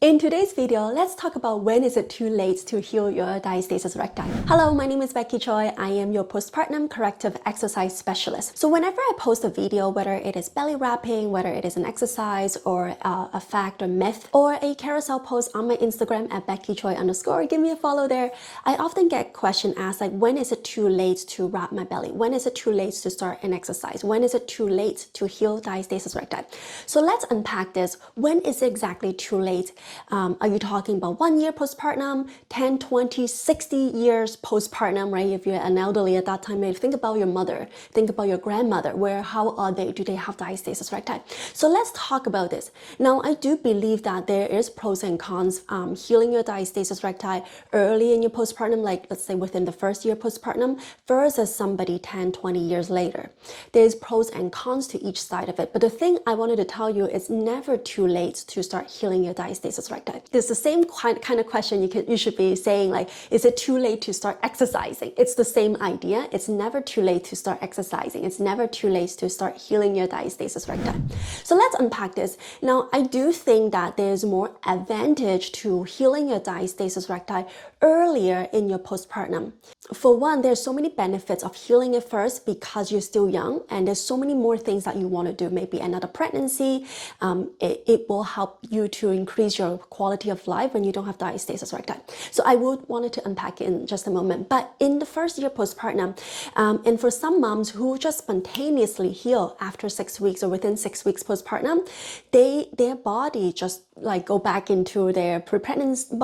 In today's video, let's talk about when is it too late to heal your diastasis recti. Hello, my name is Becky Choi. I am your postpartum corrective exercise specialist. So whenever I post a video, whether it is belly wrapping, whether it is an exercise or a fact or myth, or a carousel post on my Instagram at BeckyChoi_, give me a follow there. I often get question asked like, when is it too late to wrap my belly? When is it too late to start an exercise? When is it too late to heal diastasis recti? So let's unpack this. When is it exactly too late? Are you talking about 1 year postpartum, 10, 20, 60 years postpartum, right? If you're an elderly at that time, maybe think about your mother, think about your grandmother, how are they? Do they have diastasis recti? So let's talk about this. Now, I do believe that there is pros and cons healing your diastasis recti early in your postpartum, like let's say within the first year postpartum, versus somebody 10, 20 years later. There's pros and cons to each side of it. But the thing I wanted to tell you is never too late to start healing your diastasis recti. It's the same kind of question you should be saying, like, is it too late to start exercising? It's the same idea. It's never too late to start exercising. It's never too late to start healing your diastasis recti. So let's unpack this. Now, I do think that there's more advantage to healing your diastasis recti earlier in your postpartum. For one, there's so many benefits of healing it first because you're still young, and there's so many more things that you want to do. Maybe another pregnancy. It will help you to increase your quality of life when you don't have diastasis recti. So I would wanted to unpack it in just a moment. But in the first year postpartum, and for some moms who just spontaneously heal after 6 weeks or within 6 weeks postpartum, their body just like go back into their pre-pregnancy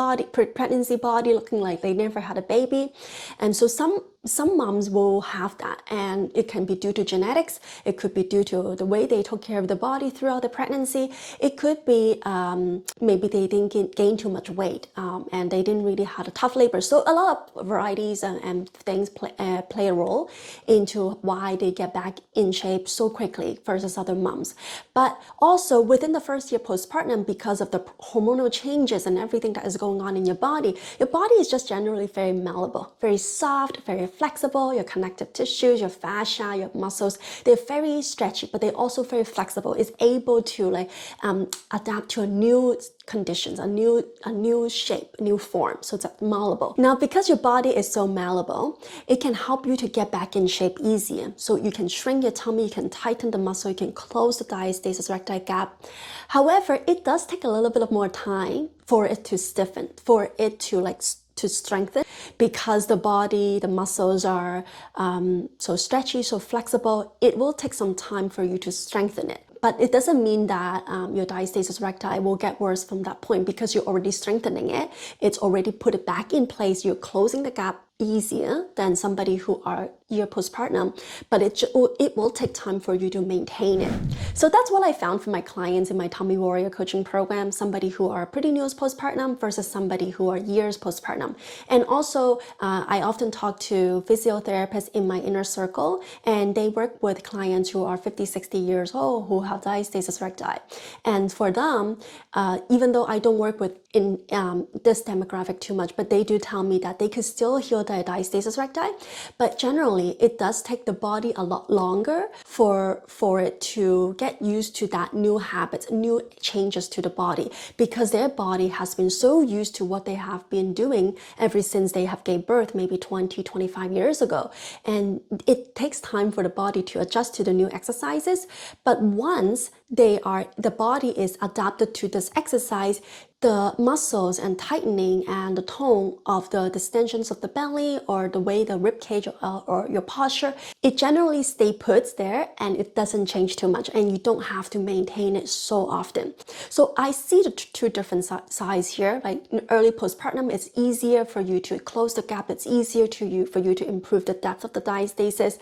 body looking like they never had a baby. And so some moms will have that, and it can be due to genetics. It could be due to the way they took care of the body throughout the pregnancy. It could be maybe they didn't gain too much weight and they didn't really have a tough labor. So a lot of varieties and things play a role into why they get back in shape so quickly versus other moms. But also within the first year postpartum, because of the hormonal changes and everything that is going on in your body is just generally very malleable, very soft, very flexible. Your connective tissues, your fascia, your muscles, they're very stretchy, but they're also very flexible. It's able to like adapt to a new conditions, a new shape, a new form. So it's malleable. Now, because your body is so malleable, it can help you to get back in shape easier. So you can shrink your tummy, you can tighten the muscle, you can close the diastasis recti gap. However, it does take a little bit of more time for it to stiffen, for it to strengthen, because the body, the muscles are so stretchy, so flexible. It will take some time for you to strengthen it. But it doesn't mean that your diastasis recti will get worse from that point, because you're already strengthening it. It's already put it back in place. You're closing the gap easier than somebody who are year postpartum, but it will take time for you to maintain it. So that's what I found for my clients in my Tummy Warrior coaching program, somebody who are pretty new postpartum versus somebody who are years postpartum. And also, I often talk to physiotherapists in my inner circle, and they work with clients who are 50, 60 years old who have diastasis recti. And for them, even though I don't work with in this demographic too much, but they do tell me that they could still heal their diastasis recti, but generally it does take the body a lot longer for it to get used to that new habits, new changes to the body, because their body has been so used to what they have been doing ever since they have gave birth, maybe 20, 25 years ago. And it takes time for the body to adjust to the new exercises. But once the body is adapted to this exercise, the muscles and tightening and the tone of the distensions of the belly or the way the rib cage or your posture, it generally stay put there and it doesn't change too much, and you don't have to maintain it so often. So I see the two different sides here. Like in early postpartum, it's easier for you to close the gap. It's easier for you to improve the depth of the diastasis.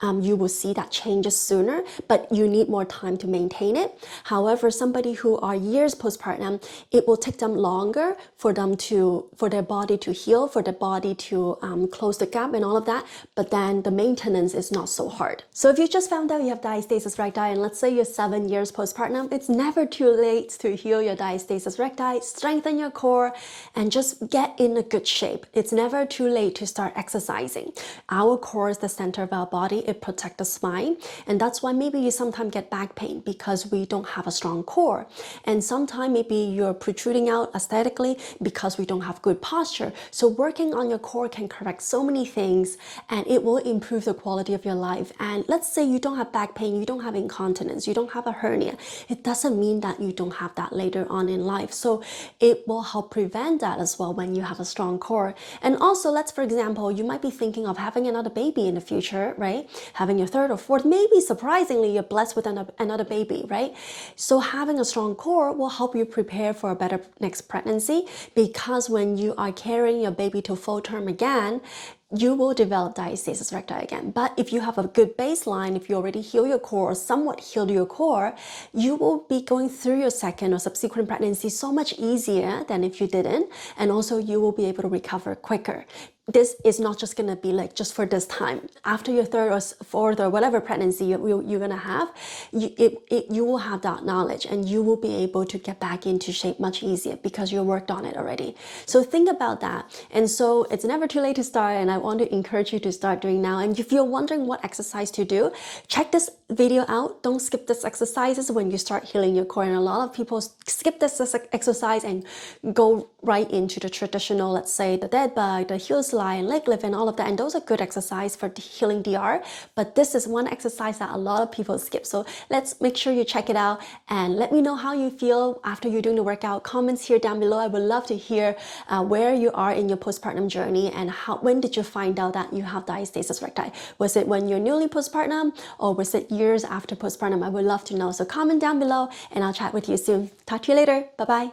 You will see that changes sooner, but you need more time to maintain it. However, somebody who are years postpartum, it will take them longer for their body to heal, for their body to close the gap and all of that. But then the maintenance is not so hard. So if you just found out you have diastasis recti, and let's say you're 7 years postpartum, it's never too late to heal your diastasis recti, strengthen your core, and just get in a good shape. It's never too late to start exercising. Our core is the center of our body. It protects the spine, and that's why maybe you sometimes get back pain, because we don't have a strong core. And sometimes maybe you're protruding protruding out aesthetically because we don't have good posture. So working on your core can correct so many things, and it will improve the quality of your life. And let's say you don't have back pain, you don't have incontinence, you don't have a hernia. It doesn't mean that you don't have that later on in life. So it will help prevent that as well when you have a strong core. And also, let's, for example, you might be thinking of having another baby in the future, right? Having your third or fourth, maybe surprisingly, you're blessed with another baby, right? So having a strong core will help you prepare for a better next pregnancy, because when you are carrying your baby to full term again, you will develop diastasis recti again. But if you have a good baseline, if you already heal your core or somewhat healed your core, you will be going through your second or subsequent pregnancy so much easier than if you didn't. And also you will be able to recover quicker. This is not just going to be like just for this time. After your third or fourth or whatever pregnancy you're going to have, you will have that knowledge, and you will be able to get back into shape much easier because you worked on it already. So think about that. And so it's never too late to start, and I want to encourage you to start doing now. And if you're wondering what exercise to do, check this video out. Don't skip this exercises when you start healing your core. And a lot of people skip this exercise and go right into the traditional, let's say the dead bug, the heel slide, and leg lift, and all of that. And those are good exercise for healing DR. But this is one exercise that a lot of people skip. So let's make sure you check it out, and let me know how you feel after you're doing the workout. Comments here down below. I would love to hear where you are in your postpartum journey, and when did you find out that you have diastasis recti? Was it when you're newly postpartum, or was it years after postpartum? I would love to know. So comment down below, and I'll chat with you soon. Talk to you later. Bye-bye.